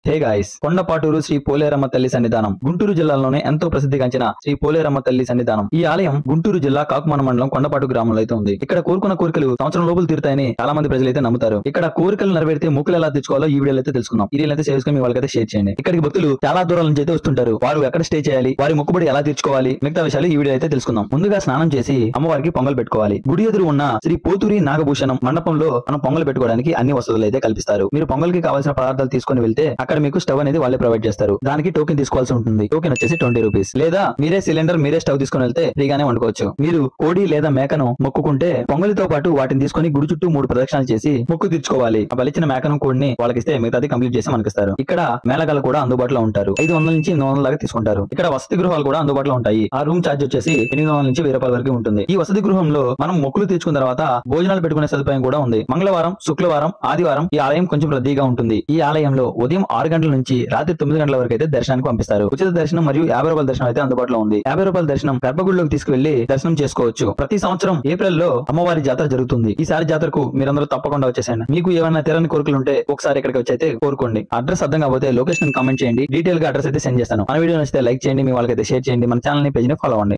Hey guys, Kondapaturu Shri Poleramma తల్లి సన్నిధానం గుంటూరు జిల్లాలోనే ఎంతో ప్రసిద్ధిగాంచిన శ్రీ పోలేరమ్మ తల్లి సన్నిధానం. ఈ ఆలయం గుంటూరు జిల్లా కాకుమాన మండలం కొండపాటు గ్రామంలో అయితే ఉంది. ఇక్కడ కోరుకున్న కోరికలు సంవత్సరం లోపల తీరుతాయని చాలా మంది ప్రజలైతే నమ్ముతారు. ఇక్కడ కోరికలు నెరవేరితే మూకులు ఎలా తెచ్చుకోవాలో ఈ వీడియోలో అయితే తెలుసుకుందాం. ఈ వీడియో అయితే చేసుకుని మీ వాళ్ళకైతే షేర్ చేయండి. ఇక్కడికి భక్తులు చాలా దూరాల నుంచి అయితే వస్తుంటారు. వారు ఎక్కడ స్టే చేయాలి, వారి మొక్కుబడి ఎలా తీర్చుకోవాలి, మిగతా విషయాలు ఈ వీడియో అయితే తెలుసుకుందాం. ముందుగా స్నానం చేసి అమ్మవారికి పొంగల్ పెట్టుకోవాలి. గుడి ఎదురు ఉన్న శ్రీ పోతూరి నాగభూషణం మండపంలో మనం పొంగల్ పెట్టుకోవడానికి అన్ని వసతులు అయితే కల్పిస్తారు. మీరు పొంగల్ కి కావాల్సిన పదార్థాలు తీసుకుని వెళ్తే అక్కడ మీకు స్టవ్ అనేది వాళ్ళే ప్రొవైడ్ చేస్తారు. దానికి టోకెన్ తీసుకోవాల్సి ఉంటుంది. టోకెన్ వచ్చేసి 20 రూపీస్. లేదా మీరే సిలిండర్, మీరే స్టవ్ తీసుకుని వెళ్తే ఫ్రీగానే వండుకోవచ్చు. మీరు కోడి లేదా మేకను మొక్కుకుంటే పొంగలితో పాటు వాటిని తీసుకుని గుడి చుట్టూ 3 ప్రదక్షిణాలు చేసి మొక్కు తీర్చుకోవాలి. ఆ బలిచిన మేకను కోడిని వాళ్ళకిస్తే మిగతాది కంప్లీట్ చేసి మనకిస్తారు. ఇక్కడ మేళగాలు కూడా అందుబాటులో ఉంటారు. 500 నుంచి 800 దాకా తీసుకుంటారు. ఇక్కడ వసతి గృహాలు కూడా అందుబాటులో ఉంటాయి. ఆ రూమ్ ఛార్జ్ వచ్చేసి 800 నుంచి 1000 రూపాయల వరకు ఉంటుంది. ఈ వసతి గృహంలో మనం మొక్కులు తీర్చుకున్న తర్వాత భోజనాలు పెట్టుకునే సదుపాయం కూడా ఉంది. మంగళవారం, శుక్రవారం, ఆదివారం ఈ ఆలయం కొంచెం రద్దీగా ఉంటుంది. ఈ ఆలయంలో ఉదయం 6 గంటల నుంచి రాత్రి 9 గంటల వరకు అయితే దర్శనానికి పంపిస్తారు. ఉచిత దర్శనం మరియు 50 రూపాయల దర్శనం అయితే అందుబాటులో ఉంది. 50 రూపాయల దర్శనం గర్భగుడిలోకి తీసుకువెళ్లి దర్శనం చేసుకోవచ్చు. ప్రతి సంవత్సరం ఏప్రిల్ లో అమ్మవారి జాతర జరుగుతుంది. ఈసారి జాతరకు మీరందరూ తప్పకుండా వచ్చేసేయండి. మీకు ఏమైనా తీరని కోరికలు ఉంటే ఒకసారి ఇక్కడికి వచ్చి అయితే కోరుకోండి. అడ్రస్ అర్థం కాకపోతే లొకేషన్ కామెంట్ చేయండి. డీటెయిల్ గా అడ్రస్ అయితే సెండ్ చేస్తాను. మన వీడియో నచ్చితే లైక్ చేయండి, మీ వాళ్ళకైతే షేర్ చేయండి. మన ఛానల్ ని పేజ్ ని ఫాలో అవ్వండి.